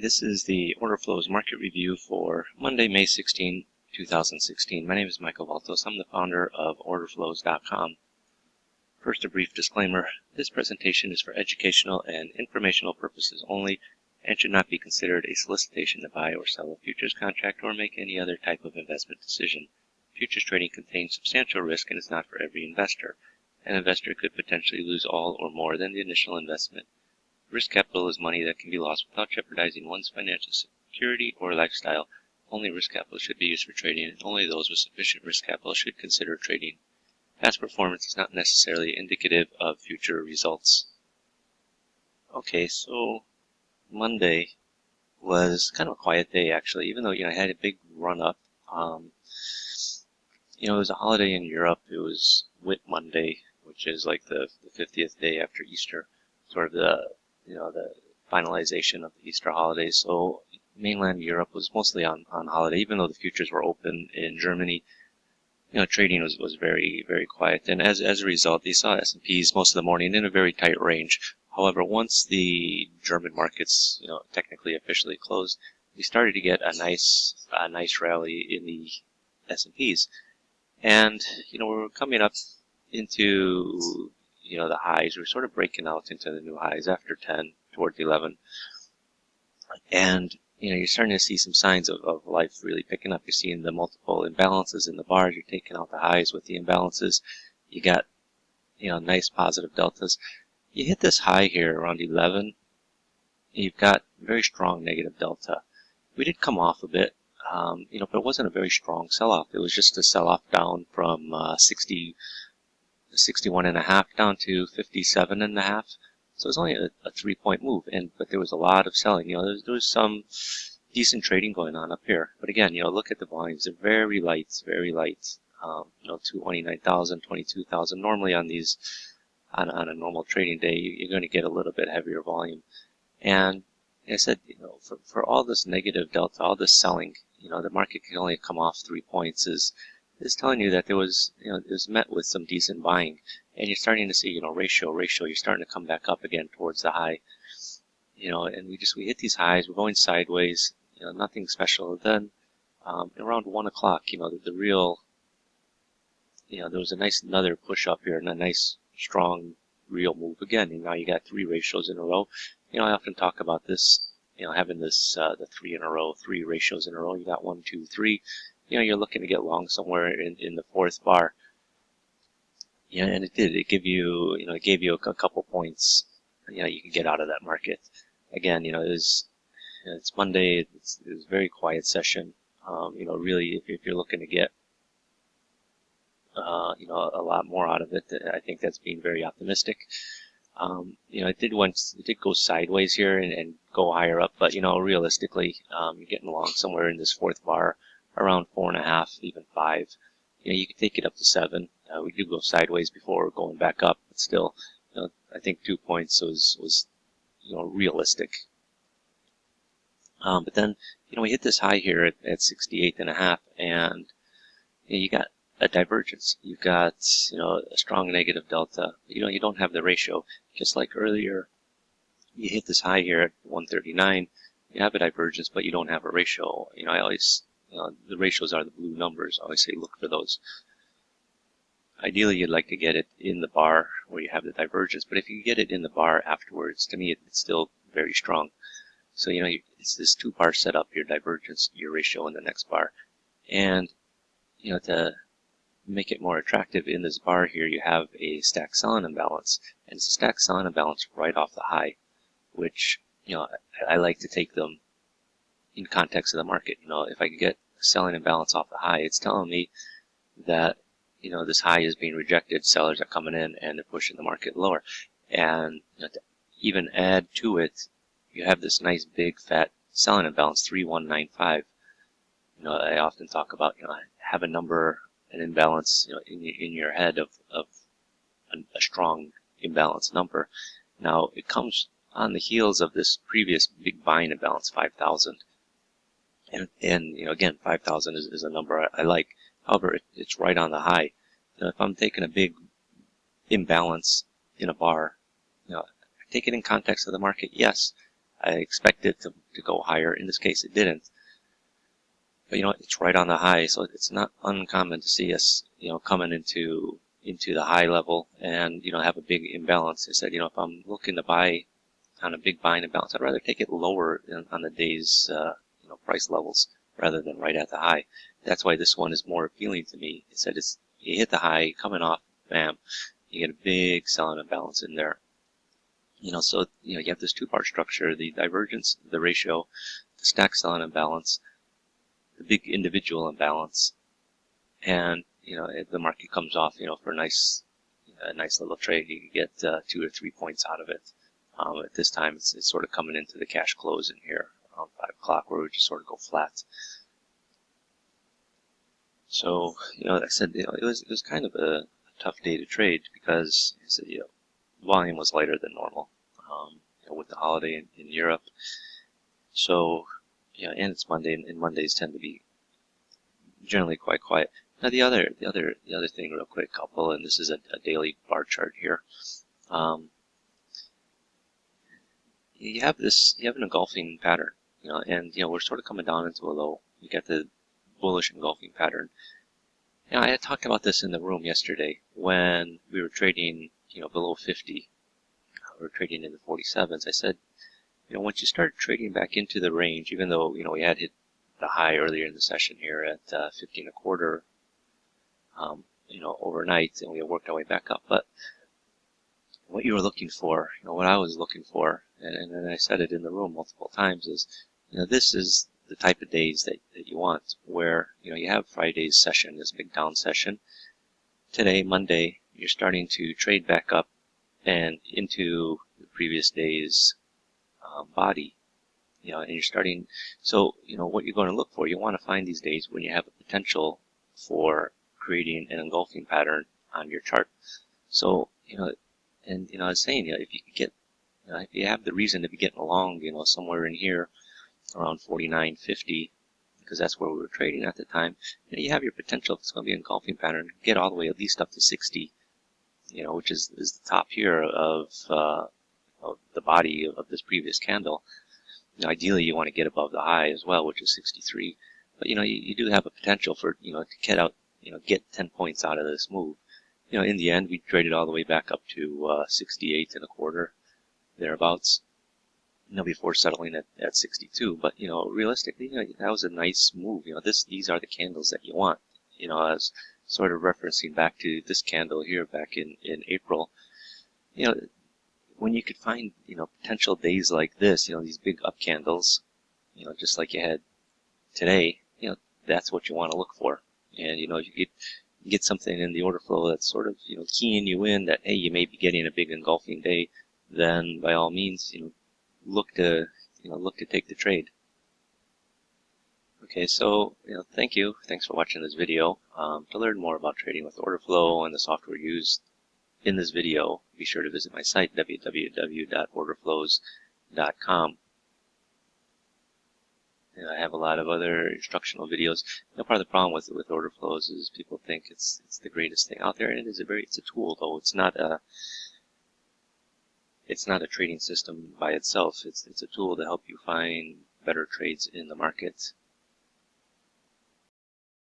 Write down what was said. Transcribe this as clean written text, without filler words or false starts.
This is the Orderflows market review for Monday, May 16, 2016. My name is Michael Valtos. I'm the founder of Orderflows.com. First, a brief disclaimer. This presentation is for educational and informational purposes only and should not be considered a solicitation to buy or sell a futures contract or make any other type of investment decision. Futures trading contains substantial risk and is not for every investor. An investor could potentially lose all or more than the initial investment. Risk capital is money that can be lost without jeopardizing one's financial security or lifestyle. Only risk capital should be used for trading, and only those with sufficient risk capital should consider trading. Past performance is not necessarily indicative of future results. Okay, so Monday was kind of a quiet day, actually, even though I had a big run up. It was a holiday in Europe. It was Whit Monday, which is like the 50th day after Easter, sort of the finalization of the Easter holidays. So mainland Europe was mostly on holiday, even though the futures were open in Germany. Trading was very, very quiet. And as a result, you saw S&Ps most of the morning in a very tight range. However, once the German markets, technically officially closed, we started to get a nice rally in the S&Ps. And, we're coming up into the highs. We're sort of breaking out into the new highs after 10 towards 11. And, you're starting to see some signs of life really picking up. You're seeing the multiple imbalances in the bars. You're taking out the highs with the imbalances. You got, nice positive deltas. You hit this high here around 11. You've got very strong negative delta. We did come off a bit, but it wasn't a very strong sell-off. It was just a sell-off down from 61.5 down to 57.5. So it was only a 3-point move, but there was a lot of selling. There was some decent trading going on up here. But again, look at the volumes. They're very light, very light. 29,000, 22,000. Normally on these, on a normal trading day, you're going to get a little bit heavier volume. And like I said, for all this negative delta, all this selling, the market can only come off 3 points is telling you that it was met with some decent buying, and you're starting to see, ratio, you're starting to come back up again towards the high, and we hit these highs, we're going sideways, nothing special. Then, around 1 o'clock, the real, there was a nice, another push up here and a nice, strong, real move again, and now you got 3 ratios in a row. I often talk about this, having this, the 3 in a row, 3 ratios in a row. You got 1, 2, 3. You're looking to get long somewhere in the 4th bar. And it did. It gave you, it gave you a couple points. You can get out of that market. Again, it's Monday. It was a very quiet session. Really, if you're looking to get, a lot more out of it, I think that's being very optimistic. It did go sideways here and go higher up, but realistically, you're getting along somewhere in this 4th bar, around 4.5, even 5. You could take it up to 7. We do go sideways before going back up, but still, I think 2 points was realistic. But then, we hit this high here at 68.5, and you got a divergence. You've got, a strong negative delta. You don't have the ratio. Just like earlier, you hit this high here at 139. You have a divergence, but you don't have a ratio. I always, the ratios are the blue numbers. I always say look for those. Ideally, you'd like to get it in the bar where you have the divergence, but if you get it in the bar afterwards, to me, it's still very strong. So, it's this 2-bar setup, your divergence, your ratio in the next bar. And, to make it more attractive in this bar here, you have a stack selling imbalance, and it's a stack selling imbalance right off the high, which, I like to take them in context of the market. If I could get a selling imbalance off the high, it's telling me that, this high is being rejected, sellers are coming in, and they're pushing the market lower. And to even add to it, you have this nice big fat selling imbalance, 3195. I often talk about, have a number, an imbalance, in your head of a strong imbalance number. Now, it comes on the heels of this previous big buying imbalance, 5,000. And again, 5,000 is a number I like. However, it's right on the high. If I'm taking a big imbalance in a bar, I take it in context of the market. Yes, I expected to go higher. In this case, it didn't. But it's right on the high, so it's not uncommon to see us, coming into the high level and have a big imbalance. I said, if I'm looking to buy on a big buying imbalance, I'd rather take it lower on the day's price levels rather than right at the high. That's why this one is more appealing to me. It said you hit the high, coming off, bam, you get a big selling imbalance in there. So you have this two-part structure: the divergence, the ratio, the stack selling imbalance, the big individual imbalance, and if the market comes off, for a nice little trade, you can get 2 or 3 points out of it. At this time, it's sort of coming into the cash close in here around 5 o'clock, where we just sort of go flat. So I said it was kind of a tough day to trade because I said volume was lighter than normal with the holiday in Europe. So and it's Monday, and Mondays tend to be generally quite quiet. Now the other thing, real quick, couple, and this is a daily bar chart here. You have an engulfing pattern, and we're sort of coming down into a low. You get the bullish engulfing pattern. I had talked about this in the room yesterday when we were trading, below 50. We were trading in the 47s. I said, once you start trading back into the range, even though we had hit the high earlier in the session here at 50 1/4, overnight, and we had worked our way back up. But what you were looking for, what I was looking for, and I said it in the room multiple times, is, this is the type of days that you want, where, you have Friday's session, this big down session. Today, Monday, you're starting to trade back up and into the previous day's body, and you're starting. So, what you're going to look for, you want to find these days when you have a potential for creating an engulfing pattern on your chart. So, and I was saying, if you could get, if you have the reason to be getting along, somewhere in here around 49.50, because that's where we were trading at the time, you have your potential. If it's going to be an engulfing pattern, get all the way at least up to 60, which is the top here of the body of this previous candle. Ideally, you want to get above the high as well, which is 63. But you do have a potential for to get out, get 10 points out of this move. In the end, we traded all the way back up to 68 1/4, thereabouts. Before settling at 62. But realistically, that was a nice move. These are the candles that you want. I was sort of referencing back to this candle here back in April. When you could find potential days like this, these big up candles, just like you had today, that's what you want to look for. And if you get something in the order flow that's sort of keying you in that, hey, you may be getting a big engulfing day, then by all means, look to take the trade. Okay, so thank you. Thanks for watching this video. To learn more about trading with order flow and the software used in this video, be sure to visit my site, www.orderflows.com. And I have a lot of other instructional videos. Part of the problem with order flows is people think it's the greatest thing out there, and it's a tool, though. It's not a trading system by itself. It's a tool to help you find better trades in the market.